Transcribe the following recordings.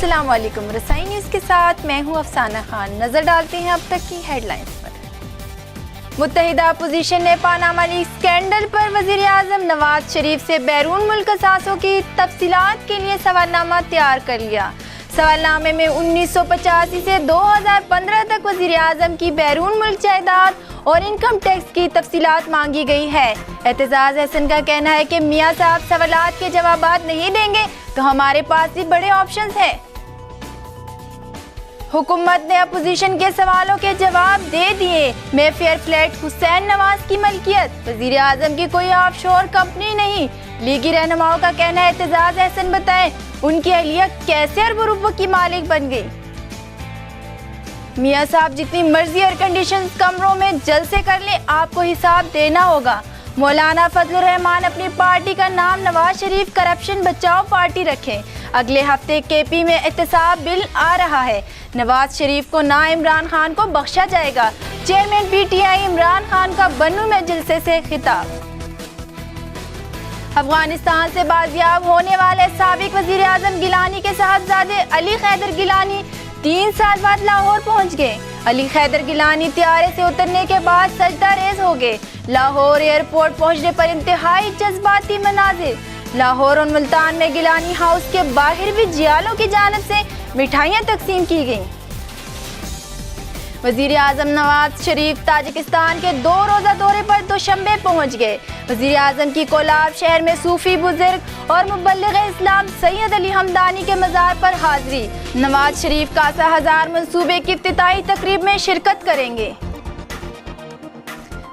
अस्सलाम वालेकुम। रसाई न्यूज़ के साथ मैं हूं अफसाना खान। नजर डालते हैं अब तक की हेडलाइंस पर। मुत्तहिदा अपोजिशन ने पानामा लीक स्कैंडल पर वज़ीर आज़म नवाज शरीफ से बैरून मुल्क असासों की तफसीलात के लिए सवालनामा तैयार कर लिया। सवालनामे में 1985 से 2015 तक वज़ीर आज़म की बैरून मुल्क जायदाद और इनकम टैक्स की तफसीलात मांगी गई है। एतजाज़ हसन का कहना है कि मियाँ साहब सवालात के जवाबात नहीं देंगे तो हमारे पास भी बड़े ऑप्शंस हैं। हुकूमत ने अपोजिशन के सवालों के जवाब दे दिए। मेफेयर फ्लैट हुसैन नवाज की मलकियत, वज़ीर आज़म की कोई ऑफशोर कंपनी नहीं। लीगी रहनुमाओं का कहना है एतजाज़ हसन बताएं उनकी अहलिया कैसे अरबों रुपयों की मालिक बन गई। मियाँ साहब जितनी मर्जी एयर कंडीशन कमरों में जल से कर ले, आपको हिसाब देना होगा। मौलाना फजलुर रहमान अपनी पार्टी का नाम नवाज शरीफ करप्शन बचाओ पार्टी रखें। अगले हफ्ते केपी में एहतसाब बिल आ रहा है। नवाज शरीफ को ना इमरान खान को बख्शा जाएगा। चेयरमैन पीटीआई इमरान खान का बन्नू में जलसे से खिताब। अफगानिस्तान से बाजियाब होने वाले साबिक वजीर आजम गिलानी के साहबजादे अली खैदर गिलानी 3 साल बाद लाहौर पहुंच गए। अली खैदर गिलानी त्यारे से उतरने के बाद सजदा रेज हो गए। लाहौर एयरपोर्ट पहुंचने पर इंतहाई जज्बाती मनाजिर। लाहौर और मुल्तान में गिलानी हाउस के बाहर भी जियालों की जानिब से मिठाइयाँ तकसीम की गईं। वज़ीर आज़म नवाज शरीफ ताजिकिस्तान के 2 रोज़ा दौरे पर दोशंबे पहुंच गए। वज़ीर आज़म की कोलाब शहर में सूफी बुजुर्ग और मुबल्लिग इस्लाम सैयद अली हमदानी के मज़ार पर हाज़री। नवाज शरीफ कासा हजार मंसूबे की इफ्तिताही तकरीब में शिरकत करेंगे।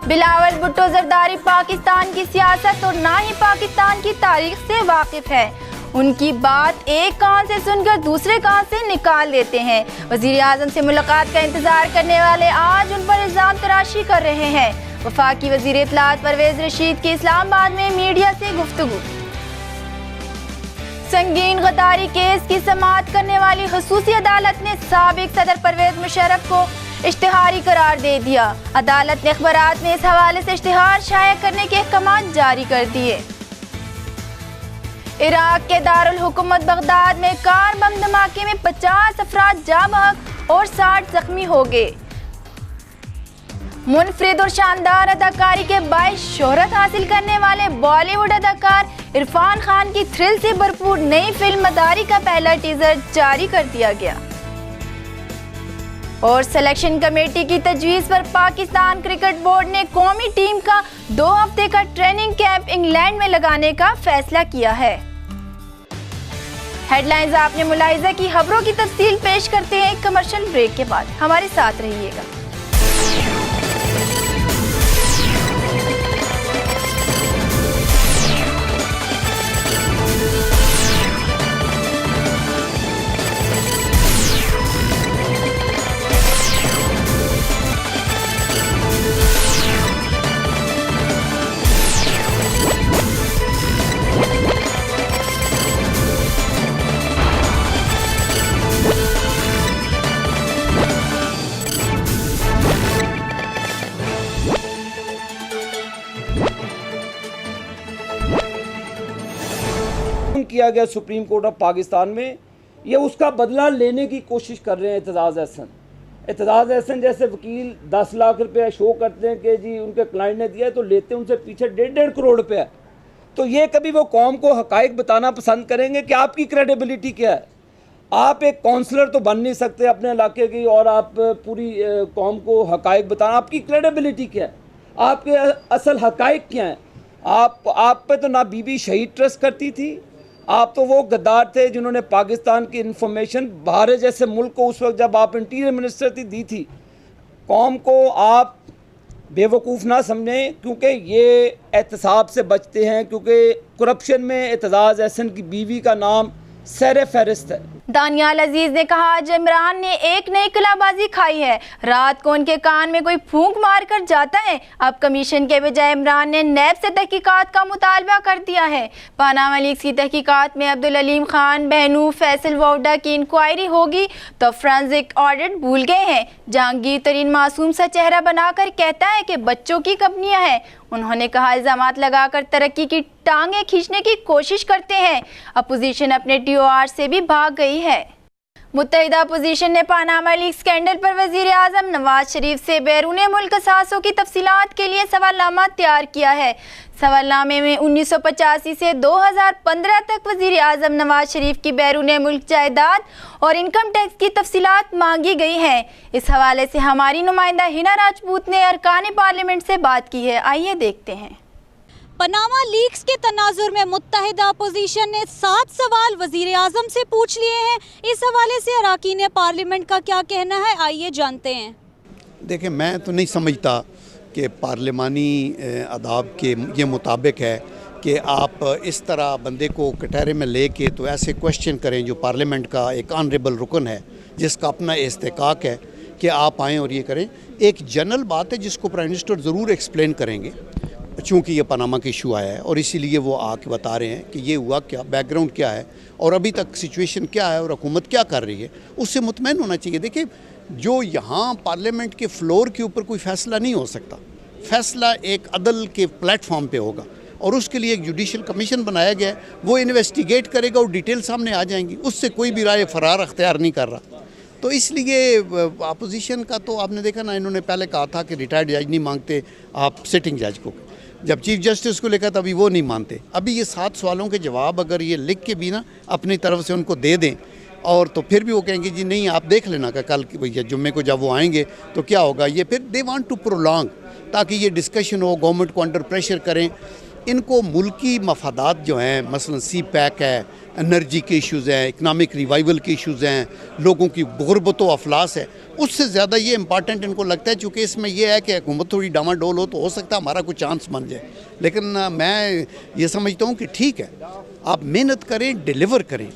बिलावल भुट्टो जरदारी पाकिस्तान की सियासत और ना ही पाकिस्तान की तारीख से वाकिफ है। उनकी बात एक कान से सुनकर दूसरे कान से निकाल देते हैं। वज़ीर आज़म से मुलाकात का इंतजार करने वाले आज उन पर इल्ज़ाम तराशी कर रहे हैं। वफाकी वज़ीर इत्तलात परवेज रशीद की इस्लामाबाद में मीडिया से गुफ्तगू। संगीन गद्दारी केस की समाअत करने वाली खसूसी अदालत ने साबिक सदर परवेज मुशर्रफ को इश्तिहारी करार दे दिया। अदालत ने अखबारात में इस हवाले से इश्तिहार शाया करने के अहकाम जारी कर दिए। इराक के दारुल हुकूमत बगदाद में कार बम धमाके में 50 अफराद जाँ बहक और 60 जख्मी हो गए। मुनफरिद और शानदार अदाकारी के बाइस शोहरत हासिल करने वाले बॉलीवुड अदाकार इरफान खान की थ्रिल से भरपूर नई फिल्म मदारी का पहला टीजर जारी कर दिया गया। और सिलेक्शन कमेटी की तजवीज़ पर पाकिस्तान क्रिकेट बोर्ड ने कौमी टीम का 2 हफ्ते का ट्रेनिंग कैंप इंग्लैंड में लगाने का फैसला किया है। हेडलाइंस आपने मुलाहिजा की, खबरों की तफसील पेश करते हैं एक कमर्शियल ब्रेक के बाद। हमारे साथ रहिएगा। किया गया सुप्रीम कोर्ट ऑफ पाकिस्तान में, ये उसका बदला लेने की कोशिश कर रहे हैं एतजाज़ हसन। एतजाज़ हसन जैसे वकील 10 लाख रुपया शो करते हैं कि जी उनके क्लाइंट ने दिया है, तो लेते हैं उनसे पीछे 1.5 करोड़ रुपया। तो ये कभी वो कौम को हकाइक बताना पसंद करेंगे कि आपकी क्रेडिबिलिटी क्या है? आप एक काउंसलर तो बन नहीं सकते अपने इलाके की, और आप पूरी कौम को हकाइक बताना, आपकी क्रेडिबिलिटी क्या है? आपके असल हकाइक क्या हैं? आप पे तो ना बीबी शहीद ट्रस्ट करती थी, आप तो वो गद्दार थे जिन्होंने पाकिस्तान की इंफॉर्मेशन भारत जैसे मुल्क को उस वक्त जब आप इंटीरियर मिनिस्टर थी दी थी। कौम को आप बेवकूफ़ ना समझें, क्योंकि ये एहतसाब से बचते हैं, क्योंकि करप्शन में एतजाज़ हसन की बीवी का नाम सर फहरिस्त है। दानियाल अजीज ने कहा आज इमरान ने एक नई कलाबाजी खाई है। रात को उनके कान में कोई फूंक मार कर जाता है। अब कमीशन के बजाय इमरान ने नैब से तहकीकात का मुतालबा कर दिया है। पानामा लीक्स की तहकीकात में अब्दुल अलीम खान, बहनू, फैसल वोडा की इंक्वायरी होगी तो फोरेंसिक ऑडिट भूल गए हैं। जहांगीर तरीन मासूम सा चेहरा बनाकर कहता है कि बच्चों की कंपनियां हैं। उन्होंने कहा इल्जामात लगाकर तरक्की की टांगें खींचने की कोशिश करते हैं। अपोजिशन अपने TOR से भी भाग गई है। मुत्तहिदा अपोजिशन ने पानामा लीक स्कैंडल पर वजीर आजम नवाज शरीफ से बैरून मुल्क असासों की तफसीलात के लिए सवालनामा तैयार किया है। सवालनामे में 1985 से 2015 तक वजीर आजम नवाज शरीफ की बैरून मुल्क जायदाद और इनकम टैक्स की तफसीलात मांगी गई हैं। इस हवाले से हमारी नुमाइंदा हिना राजपूत ने अरकान पार्लियामेंट से बात की है, आइए देखते हैं। पनामा लीक्स के तनाजुर में मुत्तहिदा अपोजिशन ने 7 सवाल वजीर आजम से पूछ लिए हैं। इस हवाले से अरकान पार्लियामेंट का क्या कहना है, आइए जानते हैं। देखिए, मैं तो नहीं समझता कि पार्लिमानी आदाब के ये मुताबिक है कि आप इस तरह बंदे को कटहरे में लेके तो ऐसे क्वेश्चन करें जो पार्लियामेंट का एक ऑनरेबल रुकन है, जिसका अपना इस्तेकाक है कि आप आएँ और ये करें। एक जनरल बात है जिसको प्राइम मिनिस्टर ज़रूर एक्सप्लेन करेंगे, चूँकि ये पनामा का इशू आया है और इसीलिए वो आके बता रहे हैं कि ये हुआ क्या, बैकग्राउंड क्या है और अभी तक सिचुएशन क्या है और हुकूमत क्या कर रही है, उससे मुतमईन होना चाहिए। देखिए, जो यहाँ पार्लियामेंट के फ्लोर के ऊपर कोई फ़ैसला नहीं हो सकता, फ़ैसला एक अदल के प्लेटफॉर्म पे होगा और उसके लिए एक जुडिशल कमीशन बनाया गया है, वो इन्वेस्टिगेट करेगा और डिटेल सामने आ जाएंगी, उससे कोई भी राय फरार अख्तियार नहीं कर रहा। तो इसलिए अपोजिशन का तो आपने देखा ना, इन्होंने पहले कहा था कि रिटायर्ड जज नहीं मांगते आप सिटिंग जज को, जब चीफ जस्टिस को लिखा तभी वो नहीं मानते। अभी ये 7 सवालों के जवाब अगर ये लिख के भी ना अपनी तरफ से उनको दे दें और तो फिर भी वो कहेंगे जी नहीं आप देख लेना कि कल भैया जुम्मे को जब वो आएंगे तो क्या होगा। ये फिर दे वांट टू प्रोलॉन्ग ताकि ये डिस्कशन हो, गवर्नमेंट को अंडर प्रेशर करें। इनको मुल्की मफादात जो हैं, मसलन सी पैक है, एनर्जी के इश्यूज़ हैं, इकनॉमिक रिवाइवल के इश्यूज़ हैं, लोगों की गुर्बत व अफलास है, उससे ज़्यादा ये इंपॉर्टेंट इनको लगता है। चूँकि इसमें यह है कि हुकूमत थोड़ी डामाडोल हो सकता है हमारा कुछ चांस बन जाए। लेकिन मैं ये समझता हूँ कि ठीक है, आप मेहनत करें, डिलीवर करें।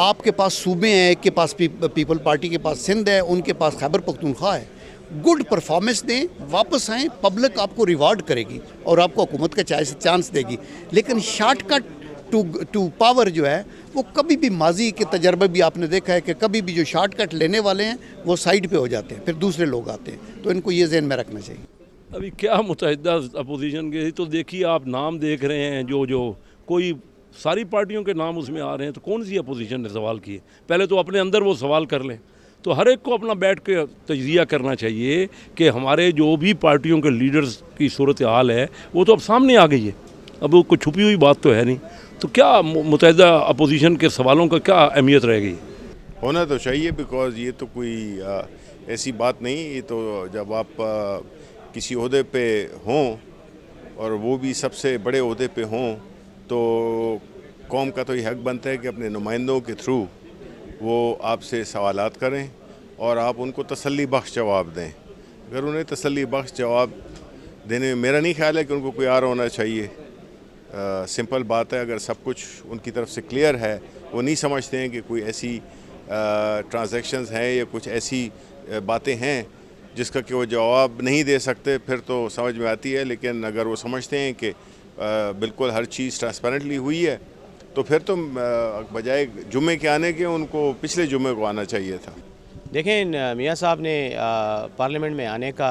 आपके पास सूबे हैं, एक के पास पीपल पार्टी के पास सिंध है, उनके पास खैबर पख्तूनख्वा है। गुड परफॉर्मेंस दें, वापस आएँ, पब्लिक आपको रिवार्ड करेगी और आपको हुकूमत का चांस देगी। लेकिन शॉर्टकट टू पावर जो है वो कभी भी, माजी के तजर्बे भी आपने देखा है कि कभी भी जो शॉर्टकट लेने वाले हैं वो साइड पे हो जाते हैं, फिर दूसरे लोग आते हैं। तो इनको ये ज़हन में रखना चाहिए। अभी क्या मुत्तहिदा अपोजिशन के, तो देखिए आप नाम देख रहे हैं जो कोई सारी पार्टियों के नाम उसमें आ रहे हैं, तो कौन सी अपोजिशन ने सवाल किए? पहले तो अपने अंदर वो सवाल कर लें। तो हर एक को अपना बैठ के तजिया करना चाहिए कि हमारे जो भी पार्टियों के लीडर्स की सूरत हाल है वो तो अब सामने आ गई है, अब वो कोई छुपी हुई बात तो है नहीं। तो क्या मुत्तहिदा अपोजिशन के सवालों का क्या अहमियत रहेगी? होना तो चाहिए, बिकॉज़ ये तो कोई ऐसी बात नहीं। ये तो जब आप किसी ओहदे पे हों और वो भी सबसे बड़े ओहदे पे हों तो कौम का तो ये हक बनता है कि अपने नुमाइंदों के थ्रू वो आपसे सवालात करें और आप उनको तसल्ली बख्श जवाब दें। अगर उन्हें तसल्ली बख्श जवाब देने में मेरा नहीं ख्याल है कि उनको कोई आर होना चाहिए। सिंपल बात है, अगर सब कुछ उनकी तरफ से क्लियर है, वो नहीं समझते हैं कि कोई ऐसी ट्रांजैक्शंस हैं या कुछ ऐसी बातें हैं जिसका कि वो जवाब नहीं दे सकते, फिर तो समझ में आती है। लेकिन अगर वो समझते हैं कि बिल्कुल हर चीज़ ट्रांसपेरेंटली हुई है तो फिर तो बजाय जुम्मे के आने के उनको पिछले जुम्मे को आना चाहिए था। देखें, मियाँ साहब ने पार्लियामेंट में आने का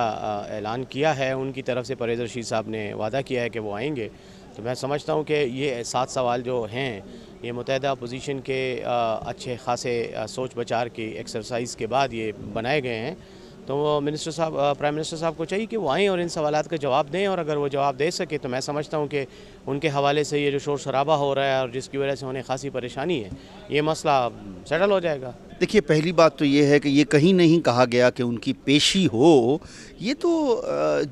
ऐलान किया है, उनकी तरफ से परवेज़ रशीद साहब ने वादा किया है कि वो आएंगे। तो मैं समझता हूँ कि ये 7 सवाल जो हैं ये मुत्तहिदा अपोजिशन के अच्छे खासे सोच विचार की एक्सरसाइज के बाद ये बनाए गए हैं। तो मिनिस्टर साहब, प्राइम मिनिस्टर साहब को चाहिए कि वो आएँ और इन सवालात का जवाब दें, और अगर वो जवाब दे सके तो मैं समझता हूँ कि उनके हवाले से ये जो शोर शराबा हो रहा है और जिसकी वजह से उन्हें खासी परेशानी है, ये मसला सेटल हो जाएगा। देखिए, पहली बात तो ये है कि ये कहीं नहीं कहा गया कि उनकी पेशी हो। ये तो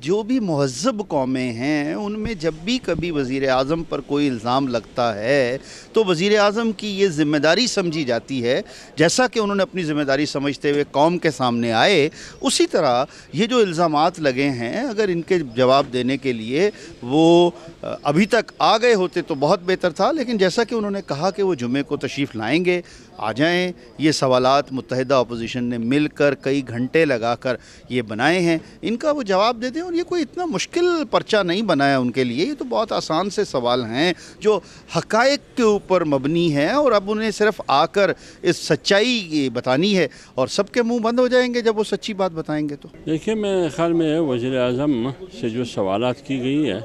जो भी महज़्ज़ब कौमें हैं उनमें जब भी कभी वज़ीर आज़म पर कोई इल्ज़ाम लगता है तो वज़ीर आज़म की ये ज़िम्मेदारी समझी जाती है। जैसा कि उन्होंने अपनी ज़िम्मेदारी समझते हुए कौम के सामने आए, उसी तरह ये जो इल्ज़ामात लगे हैं, अगर इनके जवाब देने के लिए वो अभी तक आ गए होते तो बहुत बेहतर था। लेकिन जैसा कि उन्होंने कहा कि वो जुमे को तशरीफ़ लाएंगे, आ जाएं। ये सवालात मुत्तहिदा अपोजिशन ने मिलकर कई घंटे लगाकर ये बनाए हैं, इनका वो जवाब दे दें। और ये कोई इतना मुश्किल पर्चा नहीं बनाया उनके लिए, ये तो बहुत आसान से सवाल हैं जो हक़ाइक़ के ऊपर मबनी हैं और अब उन्हें सिर्फ आकर इस सच्चाई बतानी है और सबके मुंह बंद हो जाएंगे जब वो सच्ची बात बताएंगे। तो देखिए, मेरे ख्याल में वज़ीर आज़म से जो सवालात की गई है,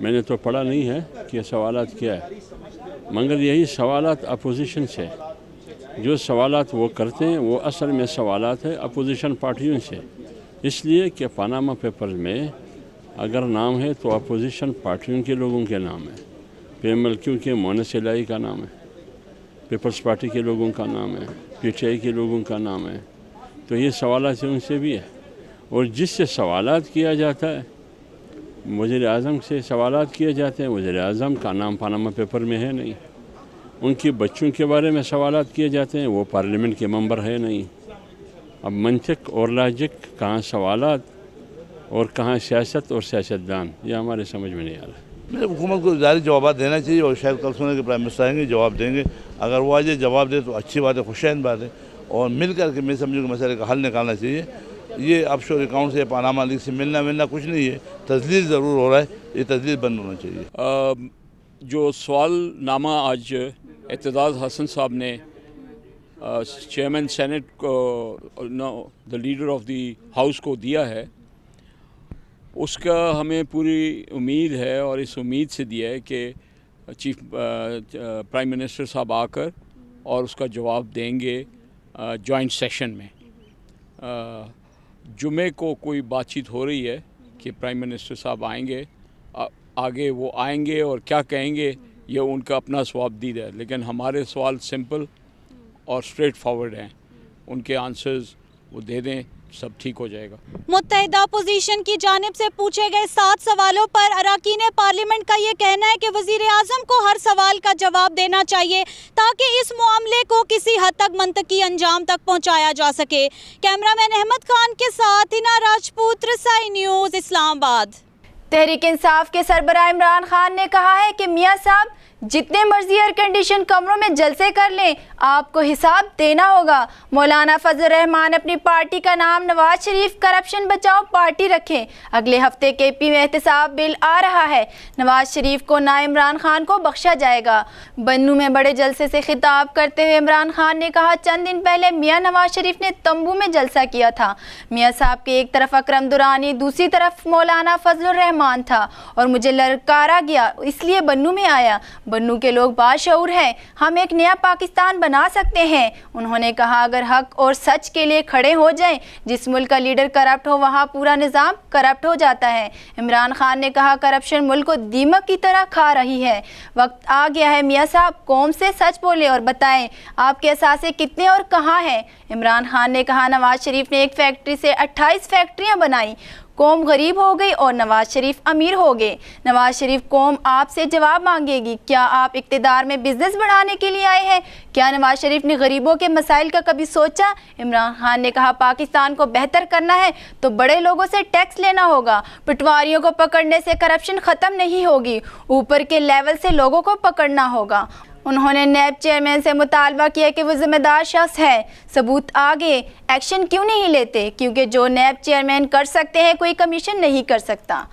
मैंने तो पढ़ा नहीं है कि सवालात क्या है, मगर यही सवालात अपोजिशन से जो सवालात वो करते हैं वो असल में सवालात है अपोजिशन पार्टियों से, इसलिए कि पनामा पेपर्स में अगर नाम है तो अपोजिशन पार्टियों के लोगों के नाम है, PMLQ के मोनस इलाही का नाम है, पीपल्स पार्टी के लोगों का नाम है, PTI के लोगों का नाम है, तो ये सवालात उनसे भी है। और जिससे सवालात किया जाता है, वज़ीर आज़म से सवालात किए जाते हैं, वज़ीर आज़म का नाम पनामा पेपर में है नहीं, उनके बच्चों के बारे में सवालात किए जाते हैं, वो पार्लियामेंट के मेंबर है नहीं। अब मंतिक और लॉजिक कहाँ सवालात और कहाँ सियासत और सियासतदान, ये हमारे समझ में नहीं आ रहा। मेरे हुकूमत को जारी जवाब देना चाहिए और शायद कल सुने के प्राइम मिनिस्टर आएंगे जवाब देंगे। अगर वो आज जवाब दे तो अच्छी बात है, खुशैन बात है, और मिल करके मैं समझूँ कि मसले का हल निकालना चाहिए। ये ऑफशोर अकाउंट से पनामा लीग से मिलना कुछ नहीं है, तजलील ज़रूर हो रहा है, ये तजलील बंद होना चाहिए। जो सवालनामा आज एतजाज़ हसन साहब ने चेयरमैन सेनेट को the leader of the house को दिया है, उसका हमें पूरी उम्मीद है और इस उम्मीद से दिया है कि चीफ प्राइम मिनिस्टर साहब आकर और उसका जवाब देंगे जॉइंट सेशन में। जुमे को कोई बातचीत हो रही है कि प्राइम मिनिस्टर साहब आएंगे, आगे वो आएंगे और क्या कहेंगे ये उनका अपना जवाबदीद है, लेकिन हमारे सवाल सिंपल और स्ट्रेट फॉरवर्ड हैं, उनके आंसर्स वो दे दें, सब ठीक हो जाएगा। मुत्तहिदा अपोजिशन की जानिब से पूछे गए 7 सवालों पर अरकान पार्लियामेंट का ये कहना है कि वज़ीर आज़म को हर सवाल का जवाब देना चाहिए ताकि इस मामले को किसी हद तक मंतकी अंजाम तक पहुंचाया जा सके। कैमरामैन अहमद खान के साथ हिना राजपूत, रसाई न्यूज़, इस्लामाबाद। तहरीक इंसाफ के सरबराह इमरान खान ने कहा है कि मियां साहब जितने मर्जी एयर कंडीशन कमरों में जलसे कर लें, आपको हिसाब देना होगा। मौलाना फजल रहमान अपनी पार्टी का नाम नवाज शरीफ करप्शन बचाओ पार्टी रखें। अगले हफ्ते KP में एहतसाब बिल आ रहा है, नवाज शरीफ को ना इमरान खान को बख्शा जाएगा। बन्नू में बड़े जलसे से खिताब करते हुए इमरान खान ने कहा, चंद दिन पहले मियां नवाज शरीफ ने तंबू में जलसा किया था। मियां साहब के एक तरफ अकरम दुरानी, दूसरी तरफ मौलाना फजल रहमान था और मुझे ललकारा गया, इसलिए बन्नू में आया। बन्नू के लोग बाशऊर हैं, हम एक नया पाकिस्तान बना सकते हैं। उन्होंने कहा, अगर हक और सच के लिए खड़े हो जाएं, जिस मुल्क का लीडर करप्ट हो वहाँ पूरा निज़ाम करप्ट हो जाता है। इमरान खान ने कहा, करप्शन मुल्क को दीमक की तरह खा रही है, वक्त आ गया है मियाँ साहब कौम से सच बोले और बताएं आपके असासे कितने और कहाँ हैं। इमरान खान ने कहा, नवाज शरीफ ने एक फैक्ट्री से 28 फैक्ट्रियाँ बनाई, कौम गरीब हो गई और नवाज शरीफ अमीर हो गए। नवाज शरीफ कौम आपसे जवाब मांगेगी, क्या आप इक़्तिदार में बिजनेस बढ़ाने के लिए आए हैं? क्या नवाज शरीफ ने गरीबों के मसाइल का कभी सोचा? इमरान खान ने कहा, पाकिस्तान को बेहतर करना है तो बड़े लोगों से टैक्स लेना होगा, पटवारियों को पकड़ने से करप्शन ख़त्म नहीं होगी, ऊपर के लेवल से लोगों को पकड़ना होगा। उन्होंने नैब चेयरमैन से मुतालबा किया कि वो जिम्मेदार शख्स है, सबूत आगे, एक्शन क्यों नहीं लेते? क्योंकि जो नैब चेयरमैन कर सकते हैं कोई कमीशन नहीं कर सकता।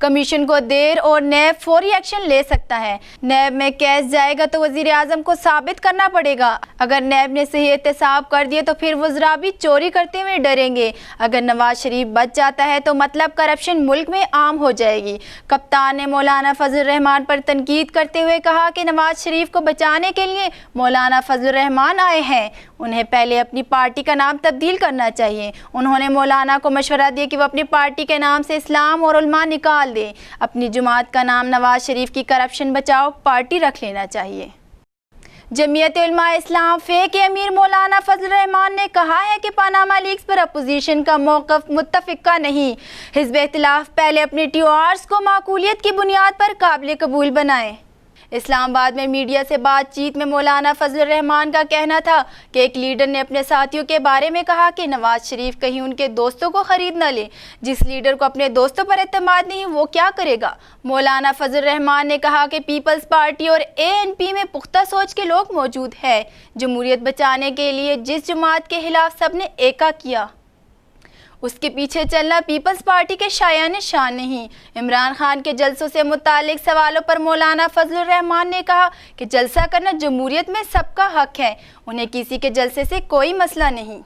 कमीशन को देर और नैब फौरी एक्शन ले सकता है। नैब में केस जाएगा तो वज़ीर आज़म को साबित करना पड़ेगा। अगर नैब ने सही एहतसाब कर दिए तो फिर वज़रा भी चोरी करते हुए डरेंगे। अगर नवाज शरीफ बच जाता है तो मतलब करप्शन मुल्क में आम हो जाएगी। कप्तान ने मौलाना फजल रहमान पर तनकीद करते हुए कहा कि नवाज शरीफ को बचाने के लिए मौलाना फजल रहमान आए हैं, उन्हें पहले अपनी पार्टी का नाम तब्दील करना चाहिए। उन्होंने मौलाना को मशवरा दिया कि वो अपनी पार्टी के नाम से इस्लाम और उलमा निकाल दे, अपनी जमात का नाम नवाज शरीफ की करप्शन बचाओ पार्टी रख लेना चाहिए। जमीयत उलमा इस्लाम फे के अमीर मौलाना फजल रहमान ने कहा है कि पनामा लीक्स पर अपोजिशन का मौक़िफ़ मुत्तफ़िक़ा नहीं। हिज़्ब इख्तिलाफ़ पहले अपने TORs को माकूलियत की बुनियाद पर काबिल कबूल बनाए। इस्लामाबाद में मीडिया से बातचीत में मौलाना फजल रहमान का कहना था कि एक लीडर ने अपने साथियों के बारे में कहा कि नवाज शरीफ कहीं उनके दोस्तों को ख़रीद न ले। जिस लीडर को अपने दोस्तों पर एतमाद नहीं वो क्या करेगा? मौलाना फजल रहमान ने कहा कि पीपल्स पार्टी और ANP में पुख्ता सोच के लोग मौजूद है। जमहूरियत बचाने के लिए जिस जमात के खिलाफ सब ने एका किया उसके पीछे चलना पीपल्स पार्टी के शायान शान नहीं। इमरान खान के जलसों से मुतालिक सवालों पर मौलाना फजल रहमान ने कहा कि जलसा करना जमहूरियत में सबका हक है, उन्हें किसी के जलसे से कोई मसला नहीं।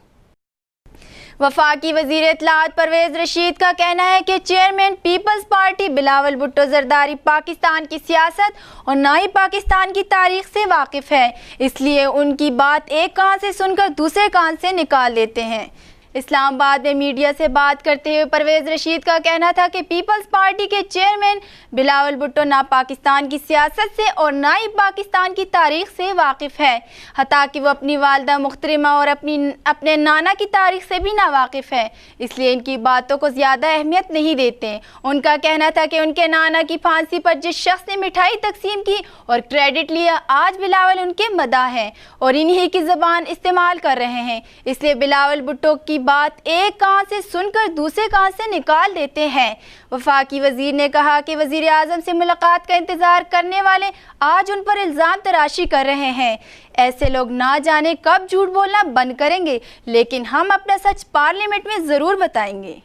वफाकी वजीर इत्तलात परवेज रशीद का कहना है कि चेयरमैन पीपल्स पार्टी बिलावल भुट्टो जरदारी पाकिस्तान की सियासत और ना ही पाकिस्तान की तारीख से वाकिफ़ है, इसलिए उनकी बात एक कान से सुनकर दूसरे कान से निकाल लेते हैं। इस्लामाबाद में मीडिया से बात करते हुए परवेज रशीद का कहना था कि पीपल्स पार्टी के चेयरमैन बिलावल भुट्टो ना पाकिस्तान की सियासत से और ना ही पाकिस्तान की तारीख से वाकिफ़ है, हता कि वो अपनी वालदा मुख्तरिमा और अपने नाना की तारीख से भी नावाकिफ़ है, इसलिए इनकी बातों को ज़्यादा अहमियत नहीं देते। उनका कहना था कि उनके नाना की फांसी पर जिस शख्स ने मिठाई तकसीम की और क्रेडिट लिया, आज बिलावल उनके मदाह हैं और इन्हीं की ज़बान इस्तेमाल कर रहे हैं, इसलिए बिलावल भुट्टो की बात एक कान से सुनकर दूसरे कान से निकाल देते हैं। वफाकी वजीर ने कहा कि वजीर आज़म से मुलाकात का इंतज़ार करने वाले आज उन पर इल्ज़ाम तराशी कर रहे हैं। ऐसे लोग ना जाने कब झूठ बोलना बंद करेंगे, लेकिन हम अपना सच पार्लियामेंट में ज़रूर बताएंगे।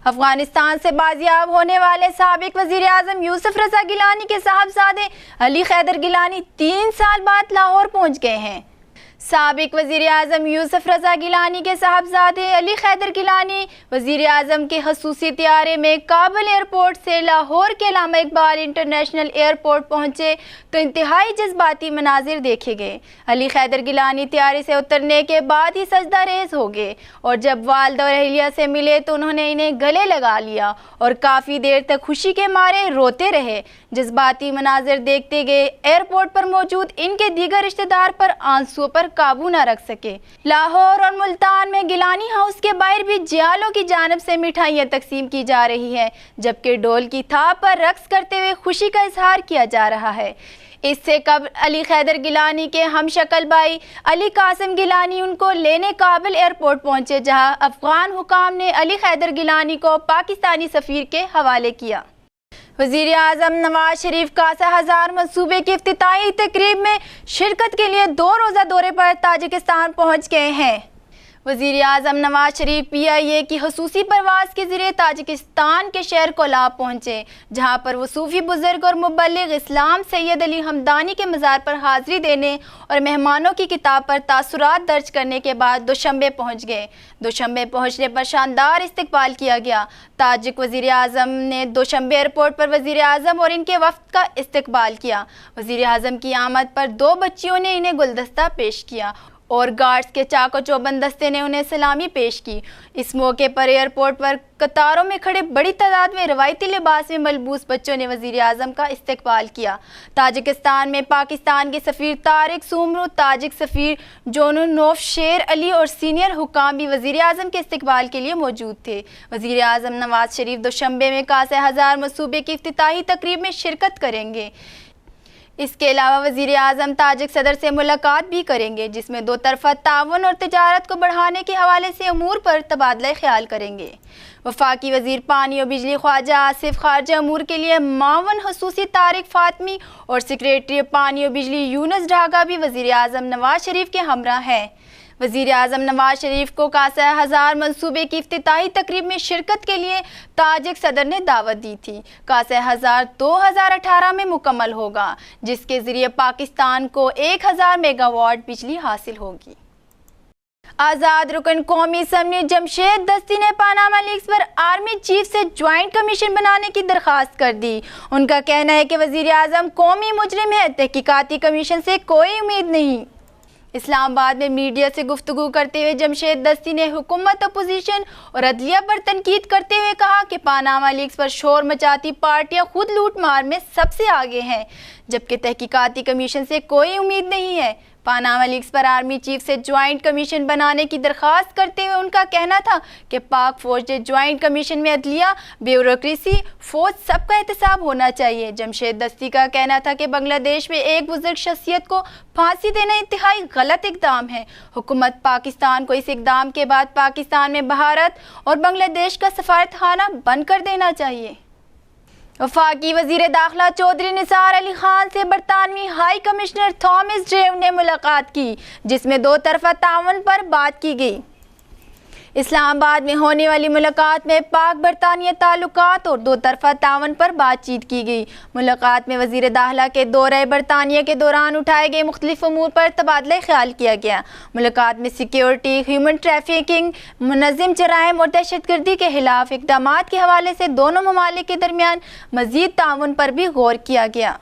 अफगानिस्तान से बाजियाब होने वाले साबिक वजीर आज़म यूसुफ रज़ा गिलानी के साहबजादे अली हैदर गिलानी 3 साल बाद लाहौर पहुँच गए हैं। साबिक वज़ीर आज़म यूसुफ रज़ा गिलानी के साहबजादे अली हैदर गिलानी वज़ीर आज़म के खसूसी तियारे में काबुल एयरपोर्ट से लाहौर के अल्लामा इकबाल इंटरनेशनल एयरपोर्ट पहुँचे तो इंतहाई जज्बाती मनाजिर देखे गए। अली हैदर गिलानी तियारे से उतरने के बाद ही सजदा रेज़ हो गए और जब वालिदा और अहलिया से मिले तो उन्होंने इन्हें गले लगा लिया और काफ़ी देर तक खुशी के मारे रोते रहे। जज्बाती मनाजिर देखते गए एयरपोर्ट पर मौजूद इनके दीगर रिश्तेदार पर आंसुओं पर काबू न रख सके। लाहौर और मुल्तान में गिलानी हाउस के बाहर भी जियालों की जानिब से मिठाइयाँ तकसीम की जा रही है, जबकि ढोल की थाप पर रक्स करते हुए खुशी का इजहार किया जा रहा है। इससे कबल अली हैदर गिलानी के हमशक्ल भाई अली कासिम गिलानी उनको लेने काबुल एयरपोर्ट पहुंचे, जहां अफगान हुकाम ने अली हैदर गिलानी को पाकिस्तानी सफीर के हवाले किया। वज़ीर आज़म नवाज शरीफ कासा हज़ार मंसूबे की इफ्तिताही तकरीब में शिरकत के लिए 2 रोज़ा दौरे पर ताजिकिस्तान पहुँच गए हैं। वज़ीर आज़म नवाज शरीफ PIA की खसूसी परवाज़ के ज़रिए ताजिकिस्तान के शहर कोलाब पहुँचे, जहाँ पर वो सूफ़ी बुज़ुर्ग और मुबल्लिग़ इस्लाम सैयद अली हमदानी के मज़ार पर हाज़िरी देने और मेहमानों की किताब पर तासुरात दर्ज करने के बाद दोशंबे पहुँच गए। दोशंबे पहुँचने पर शानदार इस्तकबाल किया गया। ताजिक वज़ीर आज़म ने दोशंबे एयरपोर्ट पर वज़ीर आज़म और इनके वफ़द का इस्तकबाल किया। वज़ीर आज़म की आमद पर 2 बच्चियों ने इन्हें गुलदस्ता पेश किया और गार्ड्स के चाको चौबंद दस्ते ने उन्हें सलामी पेश की। इस मौके पर एयरपोर्ट पर कतारों में खड़े बड़ी तादाद में रवायती लिबास में मलबूस बच्चों ने वज़ीर आज़म का इस्तकबाल किया। ताजिकिस्तान में पाकिस्तान के सफ़ीर तारिक सूमरू, ताजिक सफ़ीर जोनुनोफ शेर अली और सीनियर हुकाम भी वज़ीर आज़म के इस्तकबाल के लिए मौजूद थे। वज़ीर आज़म नवाज शरीफ दोशंबे में कासा हज़ार मंसूबे की इफ्तिताही तकरीब में शिरकत करेंगे। इसके अलावा वज़ीर आज़म ताजिक सदर से मुलाकात भी करेंगे, जिसमें 2 तरफ़ा ताउन और तिजारत को बढ़ाने के हवाले से अमूर पर तबादला ख्याल करेंगे। वफाकी वज़ीर पानी और बिजली ख्वाजा आसिफ खारजा अमूर के लिए मावन खसूसी तारिक फातमी और सेक्रेटरी पानी और बिजली यूनुस ढाका भी वज़ीर आज़म नवाज शरीफ के हमरा हैं। वज़ीर आज़म नवाज शरीफ को कासा हज़ार मंसूबे की इफ्तिताही तकरीब में शिरकत के लिए ताजिक सदर ने दावत दी थी। कासा हज़ार 2018 में मुकम्मल होगा, जिसके ज़रिए पाकिस्तान को 1000 मेगावाट बिजली हासिल होगी। आज़ाद रुकन कौमी असम्बली जमशेद दस्ती ने पानामा लीक्स पर आर्मी चीफ से ज्वाइंट कमीशन बनाने की दरख्वास्त कर दी। उनका कहना है कि वज़ीर आज़म कौमी मुजरिम है, तहकीकाती कमीशन से कोई उम्मीद नहीं। इस्लामाबाद में मीडिया से गुफ्तगू करते हुए जमशेद दस्ती ने हुकूमत, अपोजिशन और अदलिया पर तनकीद करते हुए कहा कि पानामा लीक्स पर शोर मचाती पार्टियां खुद लूट मार में सबसे आगे हैं, जबकि तहकीकाती कमीशन से कोई उम्मीद नहीं है। पानामा लीक्स पर आर्मी चीफ से ज्वाइंट कमीशन बनाने की दरख्वास्त करते हुए उनका कहना था कि पाक फौज के ज्वाइंट कमीशन में अदलिया, ब्यूरोक्रेसी, फौज सबका एहतसाब होना चाहिए। जमशेद दस्ती का कहना था कि बांग्लादेश में एक बुजुर्ग शख्सियत को फांसी देना इंतहाई गलत इकदाम है। हुकूमत पाकिस्तान को इस इकदाम के बाद पाकिस्तान में भारत और बांग्लादेश का सफारतखाना बंद कर देना चाहिए। वफाकी वज़ीर दाखिला चौधरी निसार अली खान से बरतानवी हाई कमिश्नर थॉमस ड्रेव ने मुलाकात की, जिसमें 2 तरफ़ा ताउन पर बात की गई। اسلام آباد میں ہونے والی ملاقات میں پاک برطانیہ تعلقات اور دو طرفہ تعاون پر بات چیت کی گئی۔ ملاقات میں وزیر داخلہ کے دورہ برطانیہ کے دوران اٹھائے گئے مختلف امور پر تبادلہ خیال کیا گیا۔ ملاقات میں سیکیورٹی، ہیومن ٹریفکنگ، منظم جرائم اور دہشت گردی کے خلاف اقدامات کے حوالے سے دونوں ممالک کے درمیان مزید تعاون پر بھی غور کیا گیا۔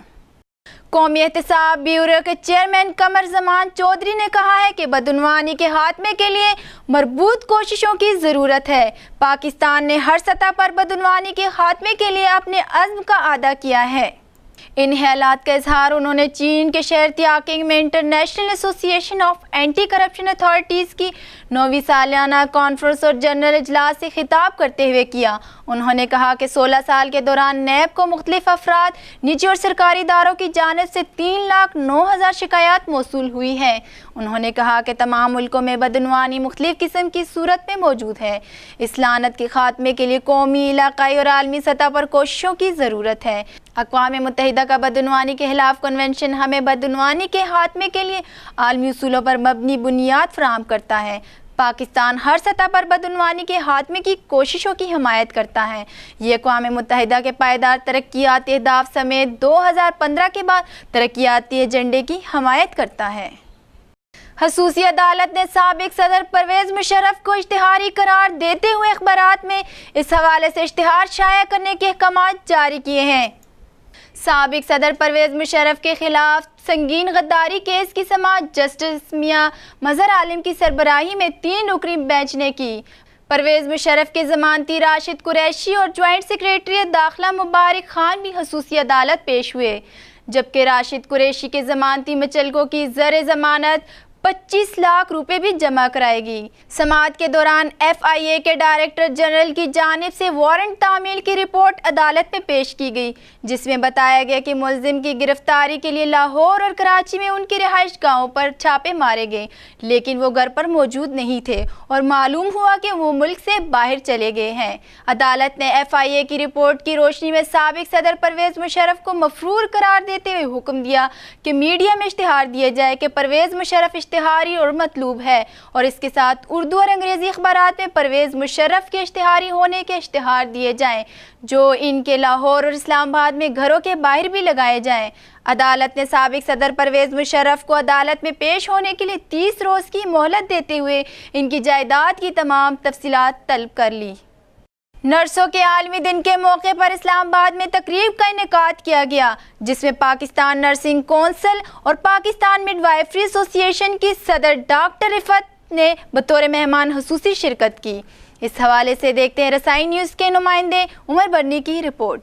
قومی احتساب بیورو کے چیئرمین قمر زمان چودھری نے کہا ہے کہ بدعنوانی کے خاتمے کے لیے مربوط کوششوں کی ضرورت ہے۔ پاکستان نے ہر سطح پر بدعنوانی کے خاتمے کے لیے اپنے عزم کا اعادہ کیا ہے۔ ان خیالات کا اظہار انہوں نے چین کے شہر تیاکنگ میں انٹرنیشنل ایسوسی ایشن آف اینٹی کرپشن اتھارٹیز کی 9ویں سالانہ کانفرنس اور جنرل اجلاس سے خطاب کرتے ہوئے کیا۔ انہوں نے کہا کہ 16 سال کے دوران نیب کو مختلف افراد، نجی اور سرکاری اداروں کی جانب سے 3,09,000 شکایات موصول ہوئی ہیں۔ انہوں نے کہا کہ تمام ملکوں میں بدعنوانی مختلف قسم کی صورت میں موجود ہے۔ اس لعنت کے خاتمے کے لیے قومی، علاقائی اور عالمی سطح پر کوششوں کی ضرورت ہے۔ اقوام متحدہ کا بدعنوانی کے خلاف کنونشن ہمیں بدعنوانی کے خاتمے کے لیے عالمی اصولوں پر مبنی بنیاد فراہم کرتا ہے۔ پاکستان ہر سطح پر بدعنوانی کے خاتمے کی کوششوں کی حمایت کرتا ہے۔ یہ اقوام متحدہ کے پائیدار ترقیاتی اہداف سمیت 2015 کے بعد ترقیاتی ایجنڈے کی حمایت کرتا ہے۔ خصوصی عدالت نے سابق صدر پرویز مشرف کو اشتہاری قرار دیتے ہوئے اخبارات میں اس حوالے سے اشتہار شائع کرنے کے احکامات جاری کیے ہیں۔ سابق صدر پرویز مشرف کے خلاف سنگین غداری کیس کی سماعت جسٹس میاں مظہر عالم کی سربراہی میں 3 رکنی بینچ نے کی۔ پرویز مشرف کے ضمانتی راشد قریشی اور جوائنٹ سیکریٹری داخلہ مبارک خان بھی خصوصی عدالت پیش ہوئے، جبکہ راشد قریشی کے ضمانتی مچلکوں کی زر ضمانت 25 لاکھ روپے بھی جمع کرائے گی۔ سماعت کے دوران FIA کے ڈائریکٹر جنرل کی جانب سے وارنٹ تعمیل کی رپورٹ عدالت میں پیش کی گئی، جس میں بتایا گیا کہ ملزم کی گرفتاری کے لیے لاہور اور کراچی میں ان کی رہائش گاہوں پر چھاپے مارے گئے، لیکن وہ گھر پر موجود نہیں تھے اور معلوم ہوا کہ وہ ملک سے باہر چلے گئے ہیں۔ عدالت نے FIA کی رپورٹ کی روشنی میں سابق صدر پرویز مشرف کو مفرور قرار دیتے ہوئے حکم دیا کہ میڈیا میں اشتہار دیا جائے کہ پرویز مشرف اشتہاری اور مطلوب ہے، اور اس کے ساتھ اردو اور انگریزی اخبارات میں پرویز مشرف کے اشتہاری ہونے کے اشتہار دیے جائیں، جو ان کے لاہور اور اسلام آباد میں گھروں کے باہر بھی لگائے جائیں۔ عدالت نے سابق صدر پرویز مشرف کو عدالت میں پیش ہونے کے لیے 30 روز کی مہلت دیتے ہوئے ان کی جائیداد کی تمام تفصیلات طلب کر لی۔ نرسوں کے عالمی دن کے موقع پر اسلام آباد میں تقریب کا انعقاد کیا گیا، جس میں پاکستان نرسنگ کونسل اور پاکستان مڈ وائفری ایسوسی ایشن کی صدر ڈاکٹر رفت نے بطور مہمان خصوصی شرکت کی۔ اس حوالے سے دیکھتے ہیں رسائی نیوز کے نمائندے عمر برنی کی رپورٹ۔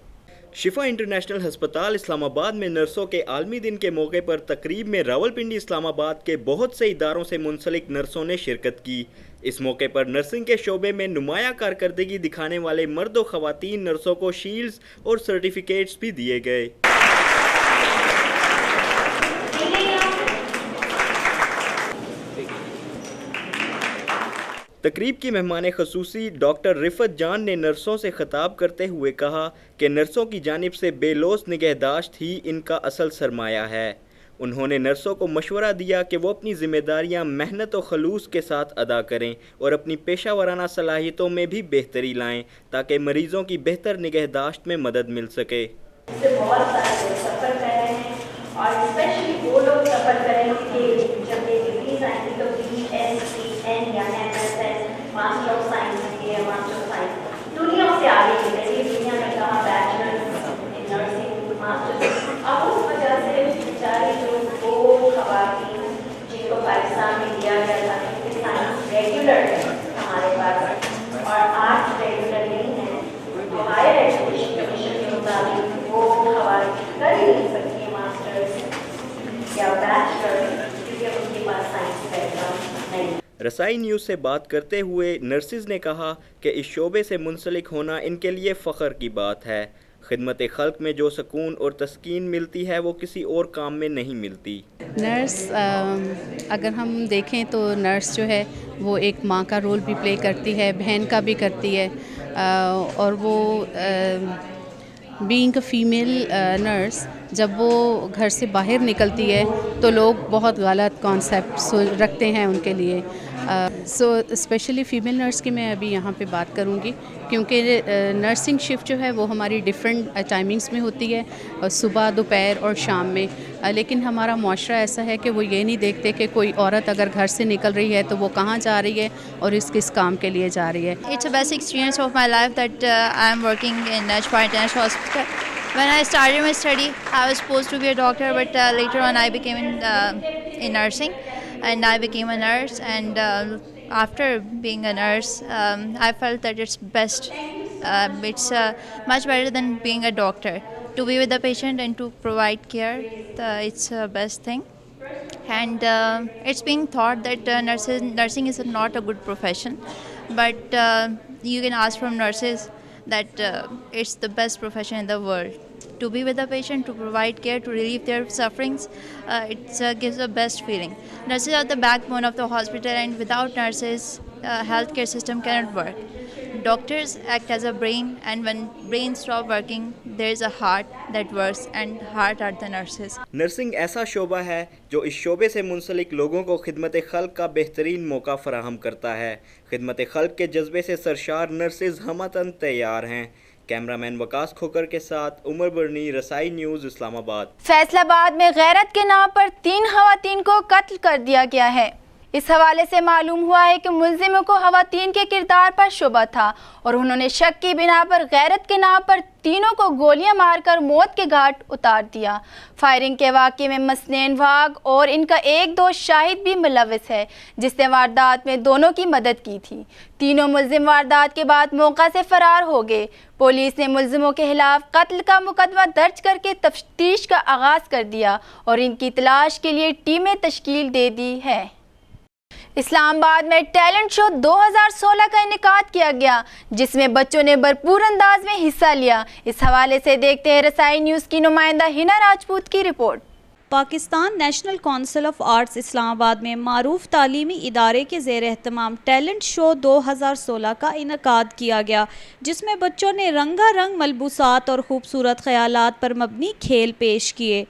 شفا انٹرنیشنل ہسپتال اسلام آباد میں نرسوں کے عالمی دن کے موقع پر تقریب میں راولپنڈی اسلام آباد کے بہت سے اداروں سے منسلک نرسوں نے شرکت کی۔ اس موقع پر نرسنگ کے شعبے میں نمایاں کارکردگی دکھانے والے مرد و خواتین نرسوں کو شیلڈز اور سرٹیفکیٹس بھی دیے گئے۔ تقریب کی مہمان خصوصی ڈاکٹر رفت جان نے نرسوں سے خطاب کرتے ہوئے کہا کہ نرسوں کی جانب سے بے لوث نگہداشت ہی ان کا اصل سرمایہ ہے۔ انہوں نے نرسوں کو مشورہ دیا کہ وہ اپنی ذمہ داریاں محنت و خلوص کے ساتھ ادا کریں اور اپنی پیشہ ورانہ صلاحیتوں میں بھی بہتری لائیں تاکہ مریضوں کی بہتر نگہداشت میں مدد مل سکے۔ اس سے بہت سارے لوگ سفر کر رہے ہیں اور اسپیشلی وہ لوگ سفر کریں کہ جب یہ ڈگریز آئیں گی تو BSc یا MSc ماسٹر آف سائنس کی ہے، ماسٹر آف سائنس دنیا سے آگے نکلے گی، دنیا میں کہا بیچلر ان نرسنگ ماسٹر، اب اس وجہ سے بیچاری جو وہ خواتین جن کو پاکستان میں دیا گیا تھا کہ سائنس ریگولر ہے ہمارے پاس اور آرٹس ریگولر نہیں ہے، تو ہائر ایجوکیشن کمیشن کے مطابق وہ خواتین کر ہی نہیں سکتی ماسٹرز یا بیچلر کیونکہ ان کے پاس سائنس بیک گراؤنڈ نہیں۔ رسائی نیوز سے بات کرتے ہوئے نرسز نے کہا کہ اس شعبے سے منسلک ہونا ان کے لیے فخر کی بات ہے۔ خدمت خلق میں جو سکون اور تسکین ملتی ہے وہ کسی اور کام میں نہیں ملتی۔ نرس اگر ہم دیکھیں تو نرس جو ہے وہ ایک ماں کا رول بھی پلے کرتی ہے، بہن کا بھی کرتی ہے، اور وہ بینگ اے فیمیل نرس جب وہ گھر سے باہر نکلتی ہے تو لوگ بہت غلط کانسیپٹس رکھتے ہیں ان کے لیے، سو اسپیشلی فیمیل نرس کی میں ابھی یہاں پہ بات کروں گی، کیونکہ نرسنگ شفٹ جو ہے وہ ہماری ڈفرینٹ ٹائمنگس میں ہوتی ہے، صبح دوپہر اور شام میں، لیکن ہمارا معاشرہ ایسا ہے کہ وہ یہ نہیں دیکھتے کہ کوئی عورت اگر گھر سے نکل رہی ہے تو وہ کہاں جا رہی ہے اور کس کام کے لیے جا رہی ہے. It's the best experience of my life that I am working in Najpur International Hospital. When I started my study, I was supposed to be a doctor, but later on I became in nursing, and I became a nurse. And after being a nurse, I felt that it's best. It's much better than being a doctor. To be with the patient and to provide care, it's the best thing. And it's being thought that nursing is not a good profession, but you can ask from nurses that it's the best profession in the world. To be with the patient, to provide care, to relieve their sufferings, it gives the best feeling. Nurses are the backbone of the hospital, and without nurses, healthcare system cannot work. Doctors act as a brain, and when brain stop working, there is a heart that works, and heart are the nurses. Nursing ایسا شعبہ ہے جو اس شعبے سے منسلک لوگوں کو خدمت خلق کا بہترین موقع فراہم کرتا ہے. خدمت خلق کے جذبے سے سرشار نرسز ہمتن تیار ہیں. کیمرامین وکاس کھوکر کے ساتھ عمر برنی، رسائی نیوز، اسلام آباد. فیصل آباد میں غیرت کے نام پر 3 خواتین کو قتل کر دیا گیا ہے. اس حوالے سے معلوم ہوا ہے کہ ملزموں کو خواتین کے کردار پر شبہ تھا اور انہوں نے شک کی بنا پر غیرت کے نام پر تینوں کو گولیاں مار کر موت کے گھاٹ اتار دیا. فائرنگ کے واقعے میں مسنین واگ اور ان کا ایک دوست شاہد بھی ملوث ہے، جس نے واردات میں دونوں کی مدد کی تھی. تینوں ملزم واردات کے بعد موقع سے فرار ہو گئے. پولیس نے ملزموں کے خلاف قتل کا مقدمہ درج کر کے تفتیش کا آغاز کر دیا اور ان کی تلاش کے لیے ٹیمیں تشکیل دے دی ہے. اسلام آباد میں ٹیلنٹ شو 2016 کا انعقاد کیا گیا، جس میں بچوں نے بھرپور انداز میں حصہ لیا. اس حوالے سے دیکھتے ہیں رسائی نیوز کی نمائندہ ہنا راجپوت کی رپورٹ. Pakistan national council of arts Islamabad میں معروف تعلیمی ادارے کے زیر اہتمام ٹیلنٹ شو 2016 کا انعقاد کیا گیا، جس میں بچوں نے رنگا رنگ ملبوسات اور خوبصورت خیالات پر مبنی کھیل پیش کیے.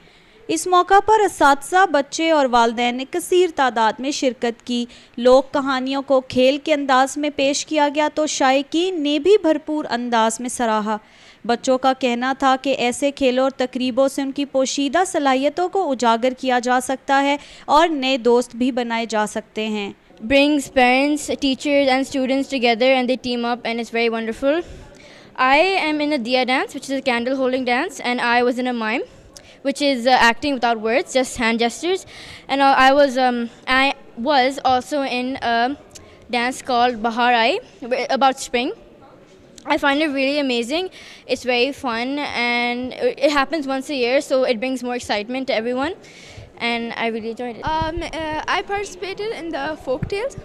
اس موقع پر اساتذہ، بچے اور والدین نے کثیر تعداد میں شرکت کی. لوک کہانیوں کو کھیل کے انداز میں پیش کیا گیا تو شائقین نے بھی بھرپور انداز میں سراہا. بچوں کا کہنا تھا کہ ایسے کھیلوں اور تقریبوں سے ان کی پوشیدہ صلاحیتوں کو اجاگر کیا جا سکتا ہے اور نئے دوست بھی بنائے جا سکتے ہیں. Brings parents, teachers and students together and they team up and it's very wonderful. I am in a Diya dance, which is a candle holding dance, and I was in a mime, which is acting without words, just hand gestures. And I was also in a dance called Bahar Aayi, about spring. I find it really amazing. It's very fun and it happens once a year, so it brings more excitement to everyone, and I really enjoyed it. I participated in the folktales.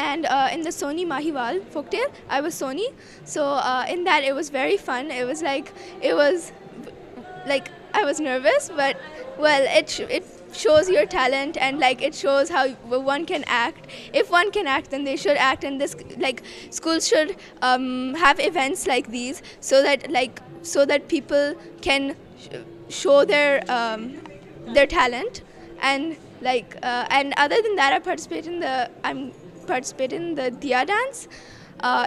And in the Soni Mahiwal folktale, I was Soni. So in that it was very fun. It was like I was nervous, but well, it shows your talent, and like it shows how one can act. If one can act, then they should act, and this schools should have events like these so that people can show their talent. And and other than that, I participate in the Diya dance.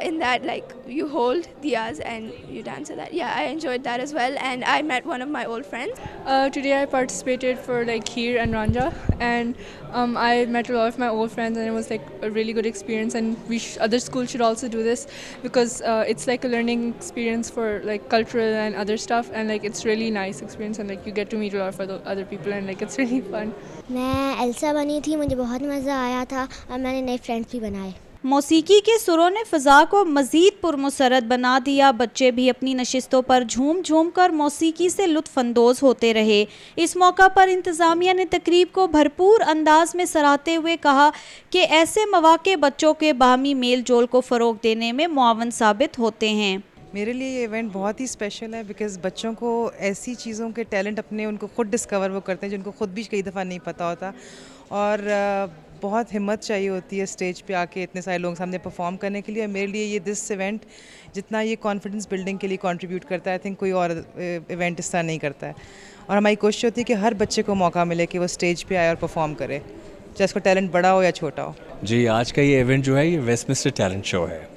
In that, you hold diyas and you dance at that. Yeah, I enjoyed that as well, and I met one of my old friends. Today I participated for Kheer and Ranja, and I met a lot of my old friends, and it was a really good experience. And other schools should also do this because it's a learning experience for cultural and other stuff, and it's really nice experience, and you get to meet a lot of other people, and it's really fun. میں Elsa بنی تھی، مجھے بہت مزہ آیا تھا اور میں نے نئے فرینڈس بھی بنائے. موسیقی کے سروں نے فضا کو مزید پرمسرت بنا دیا. بچے بھی اپنی نشستوں پر جھوم جھوم کر موسیقی سے لطف اندوز ہوتے رہے. اس موقع پر انتظامیہ نے تقریب کو بھرپور انداز میں سراہتے ہوئے کہا کہ ایسے مواقع بچوں کے باہمی میل جول کو فروغ دینے میں معاون ثابت ہوتے ہیں. میرے لیے یہ ایونٹ بہت ہی اسپیشل ہے بیکاز بچوں کو ایسی چیزوں کے ٹیلنٹ اپنے ان کو خود ڈسکور وہ کرتے ہیں جن کو خود بھی کئی دفعہ نہیں پتہ ہوتا, اور بہت ہمت چاہیے ہوتی ہے اسٹیج پہ آ کے اتنے سارے لوگوں کے سامنے پرفارم کرنے کے لیے. اور میرے لیے یہ دس ایونٹ جتنا یہ کانفیڈنس بلڈنگ کے لیے کنٹریبیوٹ کرتا ہے, آئی تھنک کوئی اور ایونٹ اس طرح نہیں کرتا ہے. اور ہماری کوشش ہوتی ہے کہ ہر بچے کو موقع ملے کہ وہ اسٹیج پہ آئے اور پرفارم کرے. चाहे उसका टैलेंट बड़ा हो या छोटा हो। जी, आज का ये इवेंट जो है ये वेस्टमिंस्टर टैलेंट शो है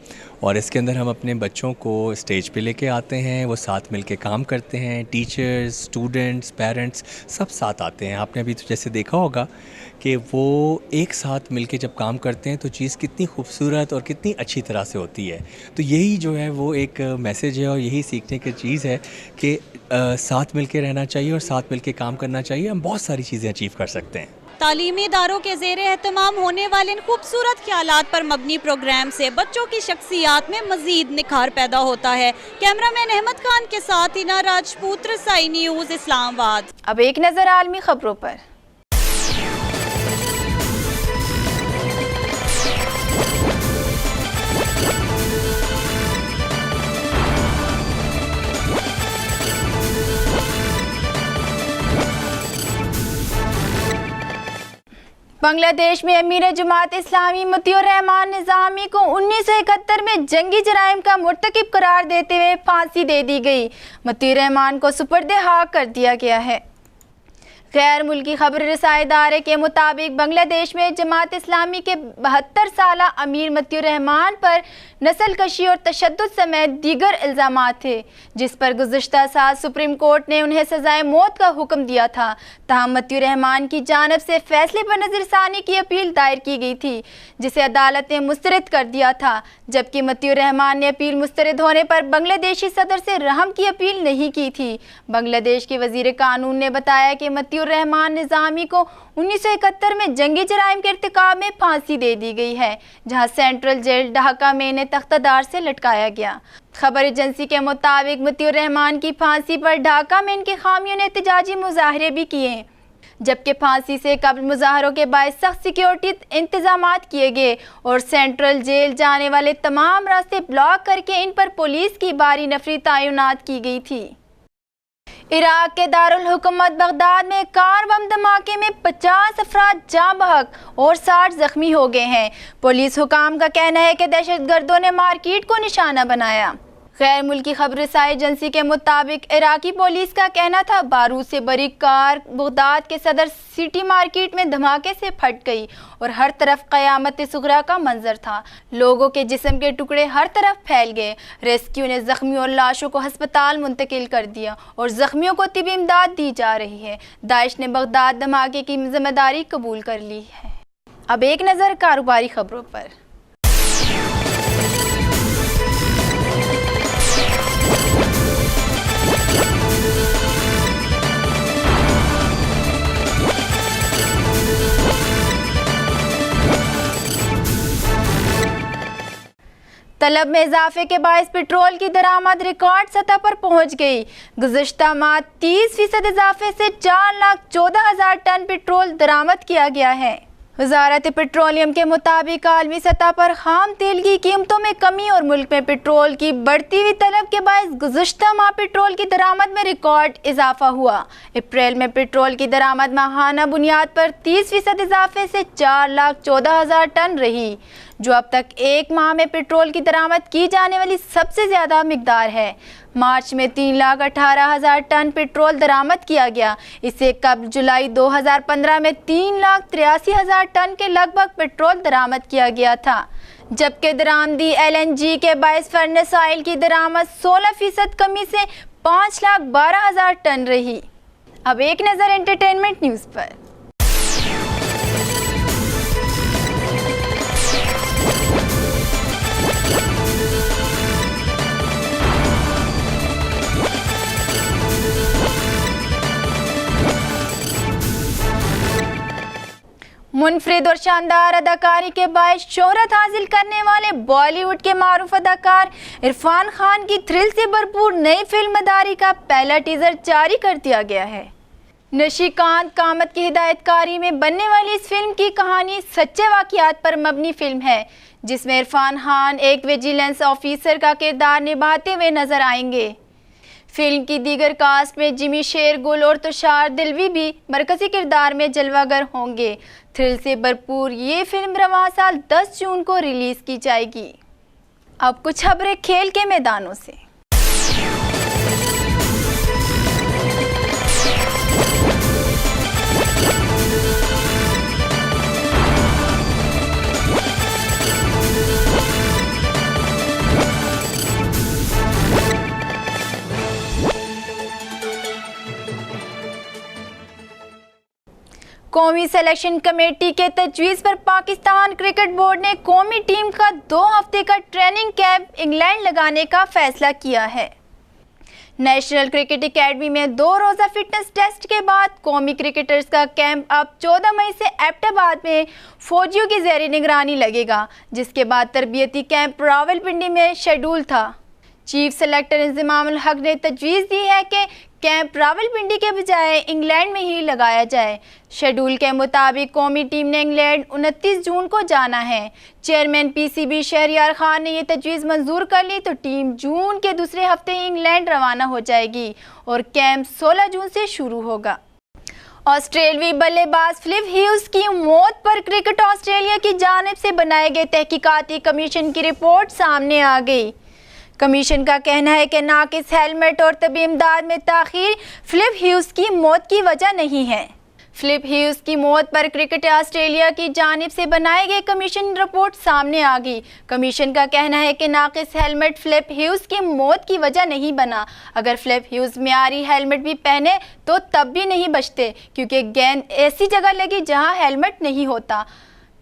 और इसके अंदर हम अपने बच्चों को स्टेज पे लेके आते हैं, वो साथ मिलके काम करते हैं, टीचर्स, स्टूडेंट्स, पेरेंट्स सब साथ आते हैं। आपने अभी तो जैसे देखा होगा कि वो एक साथ मिलके जब काम करते हैं तो चीज़ कितनी खूबसूरत और कितनी अच्छी तरह से होती है। तो यही जो है वो एक मैसेज है और यही सीखने की चीज़ है कि साथ मिलके रहना चाहिए और साथ मिलके काम करना चाहिए। हम बहुत सारी चीज़ें अचीव कर सकते हैं। तालीमी इदारों के ज़ेर एहतमाम होने वाले इन खूबसूरत ख्यालात पर मबनी प्रोग्राम से बच्चों की शख्सियात में मज़ीद निखार पैदा होता है। कैमरामैन अहमद खान के साथ हिना राजपूत, रसाई न्यूज़, इस्लामाबाद। अब एक नज़र आलमी खबरों पर। बांग्लादेश में अमीर जमात इस्लामी मतीउर रहमान निज़ामी को 1971 में जंगी जराइम का मुर्तकिब करार देते हुए फांसी दे दी गई। मतीउर रहमान को सुपर्द हाक कर दिया गया है। गैर मुल्की खबर रसाई इदारे के मुताबिक बांग्लादेश में जमात इस्लामी के 72 साला अमीर मतीउर रहमान पर नस्ल कशी और तशद्दुद समेत दीगर इल्ज़ामात थे, जिस पर गुज़िश्ता साल सुप्रीम कोर्ट ने उन्हें सज़ाए मौत का हुक्म दिया था। ताहम मतीउर रहमान की जानिब से फैसले पर नज़रसानी की अपील दायर की गई थी, जिसे अदालत ने मुस्तरद कर दिया था, जबकि मतीउर रहमान ने अपील मुस्तरद होने पर बांग्लादेशी सदर से रहम की अपील नहीं की थी। बांग्लादेश के वज़ीर कानून ने बताया कि मतीउर रहमान निज़ामी को 1971 में जंगी जराइम के इर्तिकाब में फांसी दे दी गई है, जहां सेंट्रल जेल ढाका में इन्हें तख्तादार से लटकाया गया। खबर एजेंसी के मुताबिक मतीउर रहमान की फांसी पर ढाका में इनके खामियों ने एहतजाजी मुजाहरे भी किए, जबकि फांसी से कबल मुजाहरों के बायस सख्त सिक्योरिटी इंतजामात किए गए और सेंट्रल जेल जाने वाले तमाम रास्ते ब्लॉक करके इन पर पुलिस की भारी नफरी तैनात की गई थी। इराक के दारुल हुकूमत बगदाद में कार बम धमाके में 50 अफराद जाँ बहक और 60 जख्मी हो गए हैं। पुलिस हुकाम का कहना है कि दहशतगर्दों ने मार्केट को निशाना बनाया। गैर मुल्की खबर रसाई एजेंसी के मुताबिक इराकी पुलिस का कहना था बारूद से भरी कार बगदाद के सदर सिटी मार्केट में धमाके से फट गई और हर तरफ क़यामत सुगरा का मंजर था। लोगों के जिस्म के टुकड़े हर तरफ फैल गए। रेस्क्यू ने जख्मियों और लाशों को अस्पताल मुंतकिल कर दिया और जख्मियों को तिबी इमदाद दी जा रही है। दाइश ने बगदाद धमाके की जिम्मेदारी कबूल कर ली है। अब एक नज़र कारोबारी खबरों पर। तलब में इजाफे के बायस पेट्रोल की दरामद रिकॉर्ड सतह पर पहुंच गई। गुज़श्ता माह 30% इजाफे से 4,14,000 टन पेट्रोल दरामद किया गया है। वजारत पेट्रोलियम के मुताबिक आलमी सतह पर खाम तेल की कीमतों में कमी और मुल्क में पेट्रोल की बढ़ती हुई तलब के बायस गुज़श्ता माह पेट्रोल की दरामद में रिकॉर्ड इजाफा हुआ। अप्रैल में पेट्रोल की दरामद माहाना बुनियाद पर 30% इजाफे से 4,14,000 टन रही, जो अब तक एक माह में पेट्रोल की दरामद की जाने वाली सबसे ज़्यादा मिकदार है। मार्च में 3,18,000 टन पेट्रोल दरामद किया गया। इससे कबल जुलाई 2015 में 3,83,000 टन के लगभग पेट्रोल दरामद किया गया था, जबकि दरामदी LNG के बायस फर्नेस ऑयल की दरामद 16% कमी से 5,12,000 टन रही। अब एक नज़र एंटरटेनमेंट न्यूज़ पर। मुनफरिद और शानदार अदाकारी के बायस शोहरत हासिल करने वाले बॉलीवुड के मारूफ अदाकार इरफान खान की थ्रिल से भरपूर नई फिल्म मदारी का पहला टीजर जारी कर दिया गया है। निशिकांत कामत की हिदायतकारी में बनने वाली इस फिल्म की कहानी सच्चे वाक़यात पर मबनी फिल्म है, जिसमें इरफान खान एक विजिलेंस ऑफिसर का किरदार निभाते हुए नजर आएंगे। फिल्म की दीगर कास्ट में जिमी शेरगुल और तुषार दिलवी भी मरकजी किरदार में जलवागर होंगे। थ्रिल से भरपूर ये फिल्म रवां साल 10 जून को रिलीज की जाएगी। अब कुछ खबरें खेल के मैदानों से। قومی سلیکشن کمیٹی کے تجویز پر پاکستان کرکٹ بورڈ نے قومی ٹیم کا 2 ہفتے کا ٹریننگ کیمپ انگلینڈ لگانے کا فیصلہ کیا ہے۔ نیشنل کرکٹ اکیڈمی میں 2 روزہ فٹنس ٹیسٹ کے بعد قومی کرکٹرز کا کیمپ اب 14 مئی سے ایبٹ آباد میں فوجیوں کی زیر نگرانی لگے گا، جس کے بعد تربیتی کیمپ راولپنڈی میں شیڈول تھا۔ چیف سلیکٹر انضمام الحق نے تجویز دی ہے کہ کیمپ راولپنڈی کے بجائے انگلینڈ میں ہی لگایا جائے۔ شیڈول کے مطابق قومی ٹیم نے انگلینڈ 29 جون کو جانا ہے۔ Chairman P C B Shahryar Khan نے یہ تجویز منظور کر لی تو ٹیم جون کے دوسرے ہفتے ہی انگلینڈ روانہ ہو جائے گی اور کیمپ 16 جون سے شروع ہوگا۔ آسٹریلوی بلے باز فلپ ہیوز کی موت پر کرکٹ آسٹریلیا کی جانب سے بنائے گئے تحقیقاتی کمیشن کی رپورٹ سامنے آ گئی۔ کمیشن کا کہنا ہے کہ ناقص ہیلمٹ اور طبی امداد میں تاخیر فلپ ہیوز کی موت کی وجہ نہیں ہے۔ فلپ ہیوز کی موت پر کرکٹ آسٹریلیا کی جانب سے بنائے گئے کمیشن رپورٹ سامنے آ گئی۔ کمیشن کا کہنا ہے کہ ناقص ہیلمٹ فلپ ہیوز کی موت کی وجہ نہیں بنا۔ اگر فلپ ہیوز معیاری ہیلمٹ بھی پہنے تو تب بھی نہیں بچتے، کیونکہ گیند ایسی جگہ لگی جہاں ہیلمٹ نہیں ہوتا۔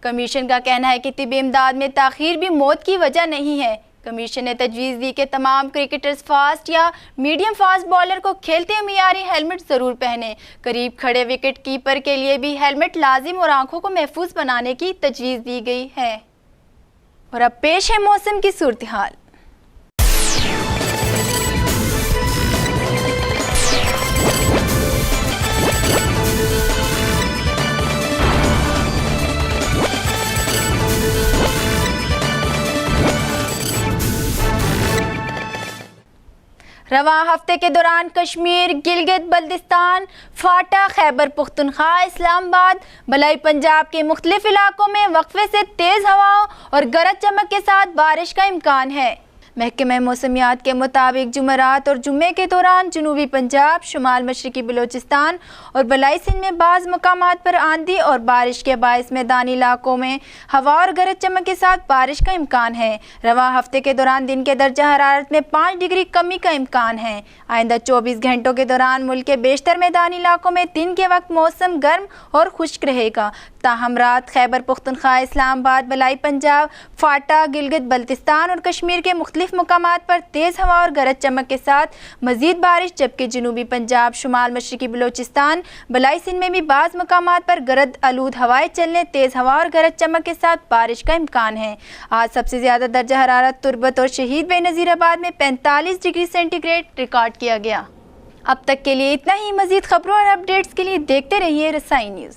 کمیشن کا کہنا ہے کہ طبی امداد میں تاخیر بھی موت کی وجہ نہیں ہے۔ کمیشن نے تجویز دی کہ تمام کرکٹرز فاسٹ یا میڈیم فاسٹ بالر کو کھیلتے معیاری ہیلمٹ ضرور پہنیں۔ قریب کھڑے وکٹ کیپر کے لیے بھی ہیلمٹ لازم اور آنکھوں کو محفوظ بنانے کی تجویز دی گئی ہے۔ اور اب پیش ہے موسم کی صورتحال۔ رواں ہفتے کے دوران کشمیر، گلگت بلتستان، فاٹا، خیبر پختونخوا، اسلام آباد، بالائی پنجاب کے مختلف علاقوں میں وقفے سے تیز ہواؤں اور گرج چمک کے ساتھ بارش کا امکان ہے۔ محکمہ موسمیات کے مطابق جمعرات اور جمعے کے دوران جنوبی پنجاب، شمال مشرقی بلوچستان اور بالائی سندھ میں بعض مقامات پر آندھی اور بارش کے باعث میدانی علاقوں میں ہوا اور گرج چمک کے ساتھ بارش کا امکان ہے۔ رواں ہفتے کے دوران دن کے درجہ حرارت میں 5 ڈگری کمی کا امکان ہے۔ آئندہ 24 گھنٹوں کے دوران ملک کے بیشتر میدانی علاقوں میں دن کے وقت موسم گرم اور خشک رہے گا، تاہم رات خیبر پختونخوا، اسلام آباد، بالائی پنجاب، فاٹا، گلگت بلتستان اور کشمیر کے مختلف مقامات پر تیز ہوا اور گرج چمک کے ساتھ مزید بارش، جبکہ جنوبی پنجاب، شمال مشرقی بلوچستان، بالائی سندھ میں بھی بعض مقامات پر گرد آلود ہوائیں چلنے، تیز ہوا اور گرج چمک کے ساتھ بارش کا امکان ہے۔ آج سب سے زیادہ درجہ حرارت تربت اور شہید بے نظیر آباد میں 45 ڈگری سینٹی گریڈ ریکارڈ کیا گیا۔ اب تک کے لیے اتنا ہی۔ مزید خبروں اور اپڈیٹس کے لیے دیکھتے رہیے رسائی نیوز۔